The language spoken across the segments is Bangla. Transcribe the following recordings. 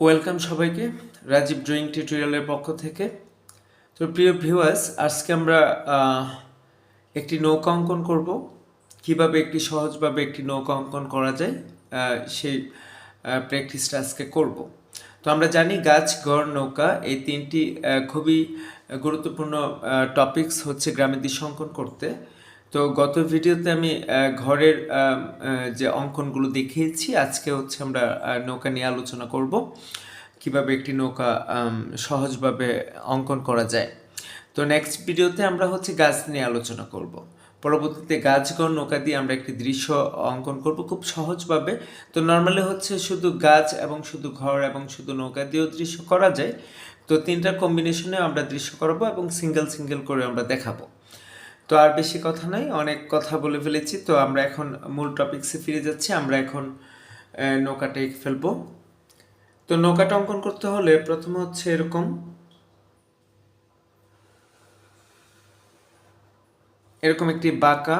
ওয়েলকাম সবাইকে রাজীব ড্রয়িং টিউটোরিয়ালের পক্ষ থেকে। তো প্রিয় ভিউয়ার্স, আজকে আমরা একটি নৌকা অঙ্কন করব। কিভাবে একটি সহজভাবে একটি নৌকা অঙ্কন করা যায় সেই প্র্যাকটিসটা আজকে করব। তো আমরা জানি গাছ, ঘর, নৌকা এই তিনটি খুবই গুরুত্বপূর্ণ টপিকস হচ্ছে গ্রামের দৃশ্য অঙ্কন করতে। তো গত ভিডিওতে আমি ঘরের যে অঙ্কনগুলো দেখিয়েছি, আজকে হচ্ছে আমরা নৌকা নিয়ে আলোচনা করব কিভাবে একটি নৌকা সহজভাবে অঙ্কন করা যায়। তো নেক্সট ভিডিওতে আমরা হচ্ছে গাছ নিয়ে আলোচনা করব। পরবর্তীতে গাছ, ঘর, নৌকা দিয়ে আমরা একটি দৃশ্য অঙ্কন করব খুব সহজভাবে। তো নর্মালি হচ্ছে শুধু গাছ এবং শুধু ঘর এবং শুধু নৌকা দিয়েও দৃশ্য করা যায়। তো তিনটার কম্বিনেশনে আমরা দৃশ্য করাবো এবং সিঙ্গেল সিঙ্গেল করে আমরা দেখাবো। তো আর বেশি কথা নয়, অনেক কথা বলে ফেলেছি। তো আমরা এখন মূল টপিকসে ফিরে যাচ্ছি। আমরা এখন নৌকাটা এঁকে ফেলবো। তো নৌকাটা অঙ্কন করতে হলে প্রথমে হচ্ছে এরকম একটি বাঁকা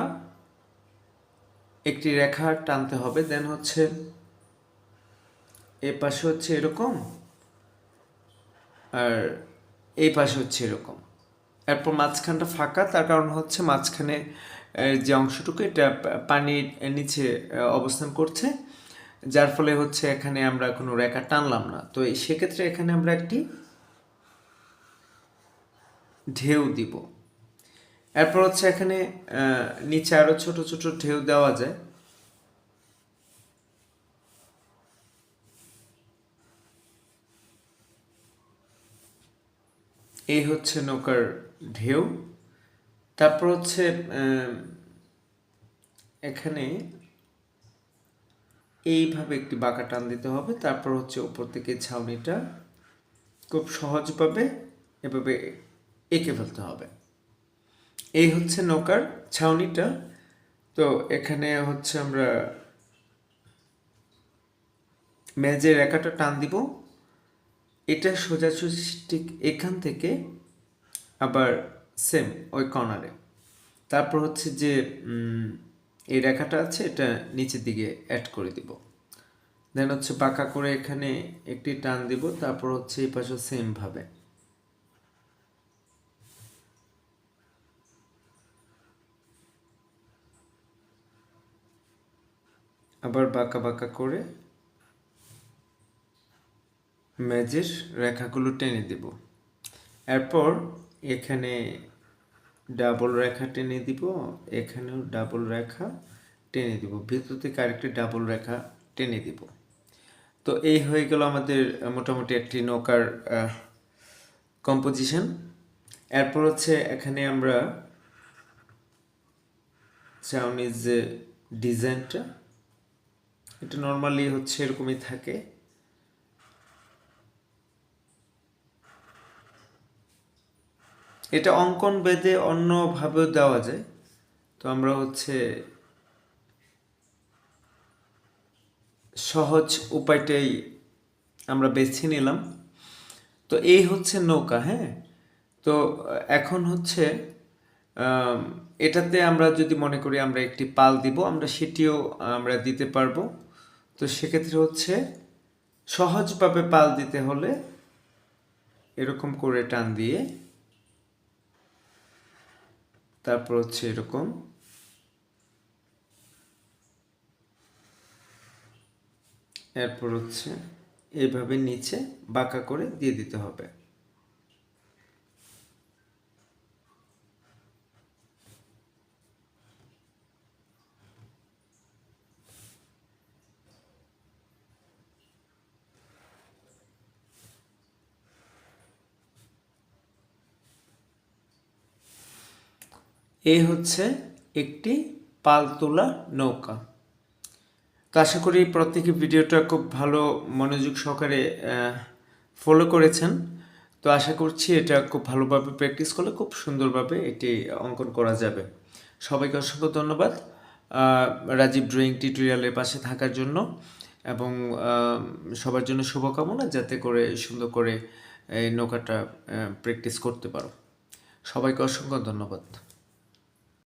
একটি রেখা টানতে হবে। দেন হচ্ছে এ পাশে হচ্ছে এরকম, আর এই পাশে হচ্ছে এরকম। এরপর মাঝখানটা ফাঁকা, তার কারণ হচ্ছে মাঝখানে যে অংশটুকু এটা পানির নিচে অবস্থান করছে, যার ফলে হচ্ছে এখানে আমরা কোনো রেখা টানলাম না। তো সেক্ষেত্রে এখানে আমরা একটি ঢেউ দিব। এরপর হচ্ছে এখানে নিচে আরো ছোট ছোট ঢেউ দেওয়া যায়। এই হচ্ছে নৌকার ঢেউ। তারপর হচ্ছে এখানে এইভাবে একটি বাঁকা টান দিতে হবে। তারপর হচ্ছে উপর থেকে ছাউনিটা খুব সহজভাবে এভাবে এঁকে ফেলতে হবে। এই হচ্ছে নৌকার ছাউনিটা। তো এখানে হচ্ছে আমরা মেজের রেখাটা টান দিব। এটা সোজাসুজি ঠিক এখান থেকে আবার সেম ওই কর্নারে। তারপর হচ্ছে যে এই রেখাটা আছে এটা নিচের দিকে অ্যাড করে দিব। দেন হচ্ছে বাঁকা করে এখানে একটি টান দিব। তারপর হচ্ছে এই পাশে সেম ভাবে আবার বাঁকা বাঁকা করে মেজের রেখাগুলো টেনে দিব। এরপর এখানে ডাবল রেখা টেনে দিব, এখানেও ডাবল রেখা টেনে দিব, ভিতর থেকে আরেকটি ডাবল রেখা টেনে দিব। তো এই হয়ে গেল আমাদের মোটামুটি একটি নৌকার কম্পোজিশন। এরপর হচ্ছে এখানে আমরা চাউনির যে ডিজাইনটা, এটা নর্মালি হচ্ছে এরকমই থাকে। এটা অঙ্কন বেদে অন্যভাবেও দেওয়া যায়। তো আমরা হচ্ছে সহজ উপায়টাই আমরা বেছে নিলাম। তো এই হচ্ছে নৌকা। হ্যাঁ, তো এখন হচ্ছে এটাতে আমরা যদি মনে করি আমরা একটি পাল দিব, আমরা সেটিও আমরা দিতে পারবো। তো সেক্ষেত্রে হচ্ছে সহজভাবে পাল দিতে হলে এরকম করে টান দিয়ে তারপর হচ্ছে এরকম এরপর হচ্ছে এইভাবে নিচে বাঁকা করে দিয়ে দিতে হবে। এই হচ্ছে একটি পাল তোলা নৌকা। তো আশা করি প্রত্যেকে ভিডিওটা খুব ভালো মনোযোগ সহকারে ফলো করেছেন। তো আশা করছি এটা খুব ভালোভাবে প্র্যাকটিস করলে খুব সুন্দরভাবে এটি অঙ্কন করা যাবে। সবাইকে অসংখ্য ধন্যবাদ রাজীব ড্রয়িং টিউটোরিয়ালের পাশে থাকার জন্য, এবং সবার জন্য শুভকামনা যাতে করে সুন্দর করে এই নৌকাটা প্র্যাকটিস করতে পারো। সবাইকে অসংখ্য ধন্যবাদ।